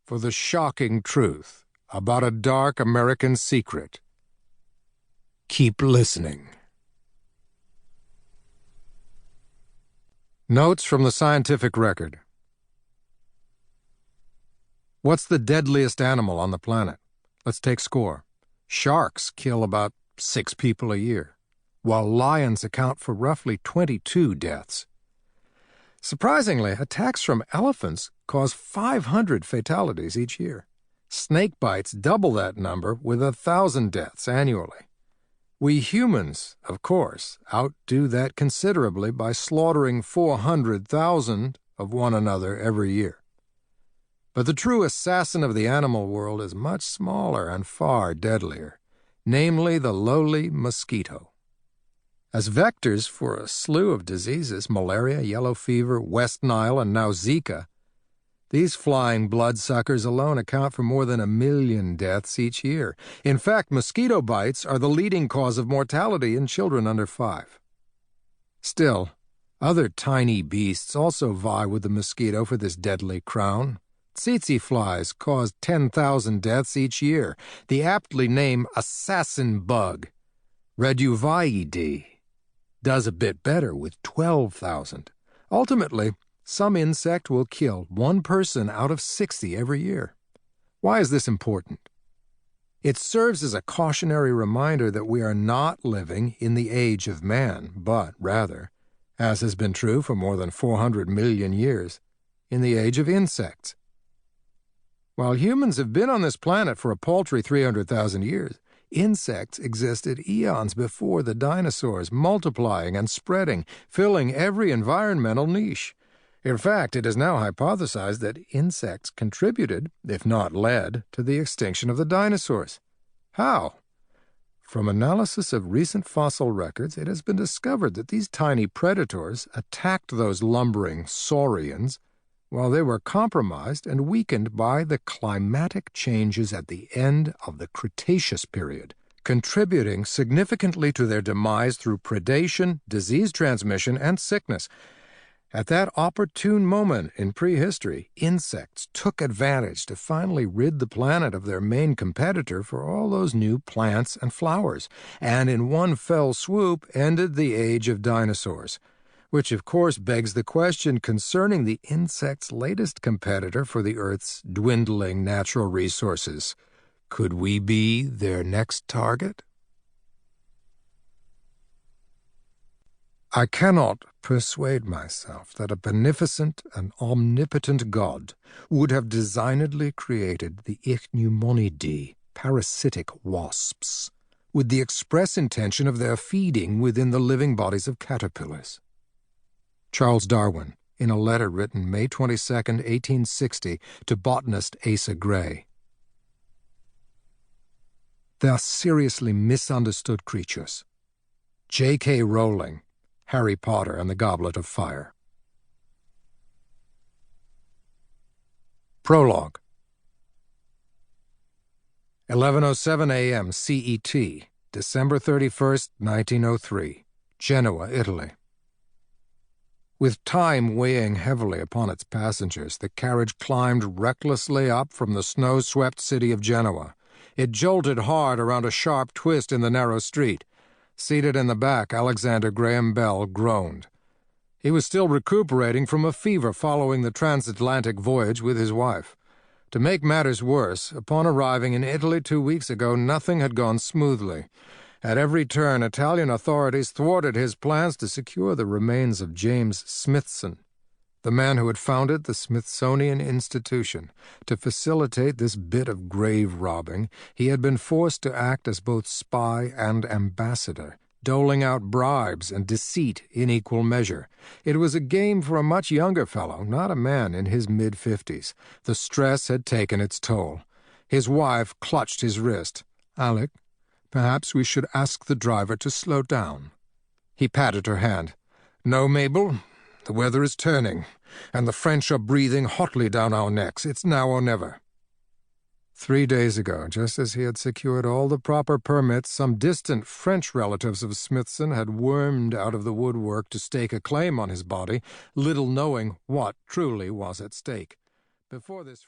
for the shocking truth about a dark American secret. Keep listening. Notes from the scientific record. What's the deadliest animal on the planet? Let's take score. Sharks kill about 6 people a year, while lions account for roughly 22 deaths. Surprisingly, attacks from elephants cause 500 fatalities each year. Snake bites double that number with 1,000 deaths annually. We humans, of course, outdo that considerably by slaughtering 400,000 of one another every year. But the true assassin of the animal world is much smaller and far deadlier, namely the lowly mosquito. As vectors for a slew of diseases, malaria, yellow fever, West Nile, and now Zika, these flying bloodsuckers alone account for more than 1 million deaths each year. In fact, mosquito bites are the leading cause of mortality in children under 5. Still, other tiny beasts also vie with the mosquito for this deadly crown. Tsetse flies cause 10,000 deaths each year. The aptly named assassin bug, Reduviidae, does a bit better with 12,000. Ultimately, some insect will kill 1 person out of 60 every year. Why is this important? It serves as a cautionary reminder that we are not living in the age of man, but rather, as has been true for more than 400 million years, in the age of insects. While humans have been on this planet for a paltry 300,000 years, insects existed eons before the dinosaurs, multiplying and spreading, filling every environmental niche. In fact, it is now hypothesized that insects contributed, if not led, to the extinction of the dinosaurs. How? From analysis of recent fossil records, it has been discovered that these tiny predators attacked those lumbering saurians while they were compromised and weakened by the climatic changes at the end of the Cretaceous period, contributing significantly to their demise through predation, disease transmission, and sickness. At that opportune moment in prehistory, insects took advantage to finally rid the planet of their main competitor for all those new plants and flowers, and in one fell swoop ended the age of dinosaurs. Which of course begs the question concerning the insect's latest competitor for the Earth's dwindling natural resources. Could we be their next target? I cannot persuade myself that a beneficent and omnipotent God would have designedly created the Ichneumonidae, parasitic wasps, with the express intention of their feeding within the living bodies of caterpillars. Charles Darwin, in a letter written May 22, 1860, to botanist Asa Gray. They are seriously misunderstood creatures. J.K. Rowling, Harry Potter and the Goblet of Fire. Prologue. 11:07 a.m. CET, December 31st, 1903, Genoa, Italy. With time weighing heavily upon its passengers, the carriage climbed recklessly up from the snow-swept city of Genoa. It jolted hard around a sharp twist in the narrow street. Seated in the back, Alexander Graham Bell groaned. He was still recuperating from a fever following the transatlantic voyage with his wife. To make matters worse, upon arriving in Italy 2 weeks ago, nothing had gone smoothly. At every turn, Italian authorities thwarted his plans to secure the remains of James Smithson, the man who had founded the Smithsonian Institution. To facilitate this bit of grave robbing, he had been forced to act as both spy and ambassador, doling out bribes and deceit in equal measure. It was a game for a much younger fellow, not a man in his mid-50s. The stress had taken its toll. His wife clutched his wrist. "Alec, perhaps we should ask the driver to slow down." He patted her hand. "No, Mabel. The weather is turning, and the French are breathing hotly down our necks. It's now or never." 3 days ago, just as he had secured all the proper permits, some distant French relatives of Smithson had wormed out of the woodwork to stake a claim on his body, little knowing what truly was at stake. Before this